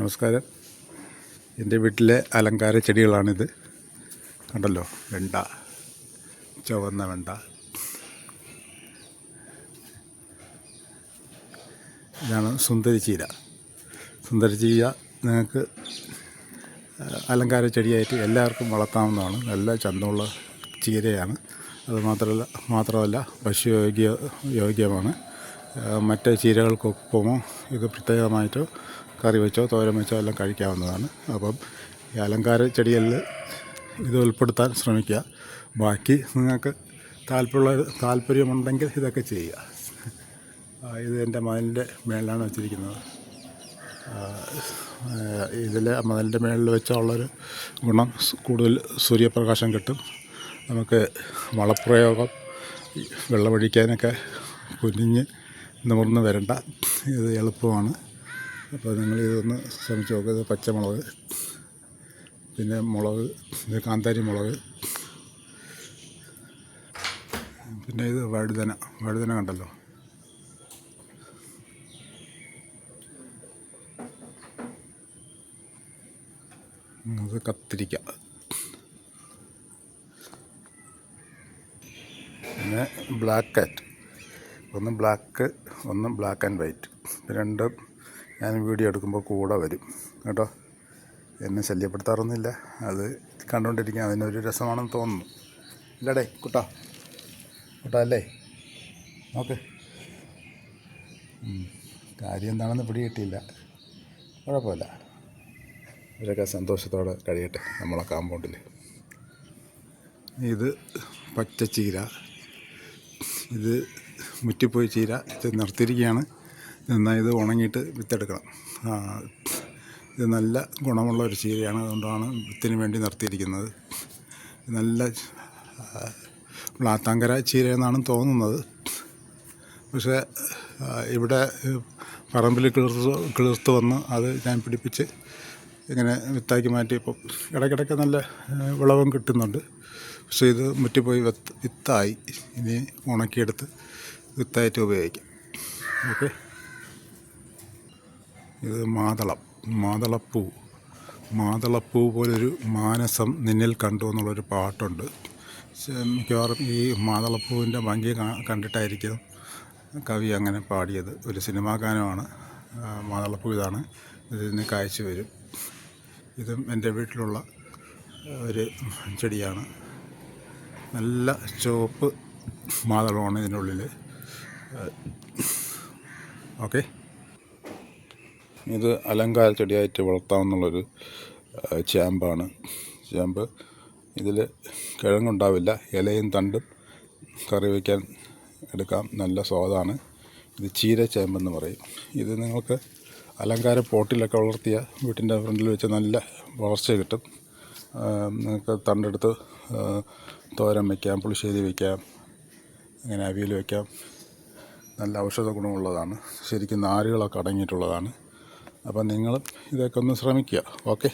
നമസ്കാരം. എൻ്റെ വീട്ടിലെ അലങ്കാര ചെടികളാണിത്. കണ്ടല്ലോ, വെണ്ട, ചുവന്ന വെണ്ട. ഇതാണ് സുന്ദരിച്ചീര. സുന്ദരിച്ചീര നിങ്ങൾക്ക് അലങ്കാര ചെടിയായിട്ട് എല്ലാവർക്കും വളർത്താവുന്നതാണ്. നല്ല ചന്തമുള്ള ചീരയാണ്. അത് മാത്രമല്ല ഭക്ഷ്യയോഗ്യമാണ്. മറ്റ് ചീരകൾക്കൊപ്പമോ ഇത് പ്രത്യേകമായിട്ടോ കറി വെച്ചോ തോരൻ വെച്ചോ എല്ലാം കഴിക്കാവുന്നതാണ്. അപ്പം ഈ അലങ്കാര ചെടികളിൽ ഇത് ഉൾപ്പെടുത്താൻ ശ്രമിക്കുക. ബാക്കി നിങ്ങൾക്ക് താല്പര്യമുണ്ടെങ്കിൽ ഇതൊക്കെ ചെയ്യുക. ഇത് എൻ്റെ മതിലിൻ്റെ മേളിലാണ് വെച്ചിരിക്കുന്നത്. ഇതിൽ മതിലിൻ്റെ മേളിൽ വെച്ചുള്ളൊരു ഗുണം കൂടുതൽ സൂര്യപ്രകാശം കിട്ടും. നമുക്ക് വളപ്രയോഗം വെള്ളമൊഴിക്കാനൊക്കെ കുനിഞ്ഞ് നിവർന്ന് വരണ്ട. ഇത് എളുപ്പമാണ്. അപ്പോൾ നിങ്ങളിതൊന്ന് ശ്രമിച്ച് നോക്കുക. ഇത് പച്ചമുളക്, പിന്നെ മുളക്, ഇത് കാന്താരി മുളക്, പിന്നെ ഇത് വഴുതന കണ്ടല്ലോ. ഇത് കത്തിരിക്ക, പിന്നെ ബ്ലാക്ക് കാറ്റ്. ഒന്ന് ബ്ലാക്ക് ആൻഡ് വൈറ്റ്. രണ്ടും ഞാൻ വീഡിയോ എടുക്കുമ്പോൾ കൂടെ വരും കേട്ടോ. എന്നെ ശല്യപ്പെടുത്താറൊന്നുമില്ല. അത് കണ്ടുകൊണ്ടിരിക്കാൻ അതിനൊരു രസമാണെന്ന് തോന്നുന്നു. ഇല്ലടേ കുട്ടാ അല്ലേ, നോക്ക്. കാര്യം എന്താണെന്ന് പിടി കിട്ടിയില്ല. കുഴപ്പമില്ല, ഇവരൊക്കെ സന്തോഷത്തോടെ കഴിയട്ടെ നമ്മളെ കാമ്പൗണ്ടിൽ. ഇത് പച്ചച്ചീര, ഇത് മുറ്റിപ്പോയി ചീര. ഇത് നിർത്തിയിരിക്കുകയാണ്. നന്നായി ഇത് ഉണങ്ങിയിട്ട് വിത്തെടുക്കണം. ഇത് നല്ല ഗുണമുള്ള ഒരു ചീരയാണ്. അതുകൊണ്ടാണ് വിത്തിന് വേണ്ടി നിർത്തിയിരിക്കുന്നത്. നല്ല വ്ളാത്താങ്കര ചീര എന്നാണ് തോന്നുന്നത്. പക്ഷേ ഇവിടെ പറമ്പിൽ കിളിർത്ത് വന്ന് അത് ഞാൻ പിടിപ്പിച്ച് ഇങ്ങനെ വിത്താക്കി മാറ്റിയപ്പോൾ ഇടയ്ക്കിടയ്ക്ക് നല്ല വിളവും കിട്ടുന്നുണ്ട്. പക്ഷേ ഇത് മുറ്റിപ്പോയി വിത്തായി. ഇനി ഉണക്കിയെടുത്ത് വിത്തായിട്ട് ഉപയോഗിക്കാം. ഓക്കെ. ഇത് മാതളപ്പൂ പോലൊരു മാനസം നിന്നിൽ കണ്ടു എന്നുള്ളൊരു പാട്ടുണ്ട്. മിക്കവാറും ഈ മാതളപ്പൂവിൻ്റെ ഭംഗി കണ്ടിട്ടായിരിക്കും കവി അങ്ങനെ പാടിയത്. ഒരു സിനിമാ ഗാനമാണ്. മാതളപ്പൂ ഇതാണ്. ഇതിന് കായ്ച്ച വരും. ഇതും എൻ്റെ വീട്ടിലുള്ള ഒരു ചെടിയാണ്. നല്ല ചുവപ്പ് മാതളമാണ് ഇതിനുള്ളിൽ. ഓക്കെ. ഇത് അലങ്കാര ചെടിയായിട്ട് വളർത്താമെന്നുള്ളൊരു ചേമ്പാണ്. ചേമ്പ് ഇതിൽ കിഴങ്ങുണ്ടാവില്ല. ഇലയും തണ്ടും കറി വയ്ക്കാൻ എടുക്കാം. നല്ല സ്വാദാണ്. ഇത് ചീര ചേമ്പെന്ന് പറയും. ഇത് നിങ്ങൾക്ക് അലങ്കാര പോട്ടിലൊക്കെ വളർത്തിയ വീട്ടിൻ്റെ ഫ്രണ്ടിൽ വെച്ച് നല്ല വളർച്ച കിട്ടും. നിങ്ങൾക്ക് തണ്ടെടുത്ത് തോരൻ വയ്ക്കാം, പുളിശ്ശേരി വയ്ക്കാം, അങ്ങനെ അവിയൽ വയ്ക്കാം. നല്ല ഔഷധ ഗുണമുള്ളതാണ്. ശരിക്കും നാരുകളൊക്കെ അടങ്ങിയിട്ടുള്ളതാണ്. അപ്പം നിങ്ങളും ഇതൊക്കെ ഒന്ന് ശ്രമിക്കുക. ഓക്കെ.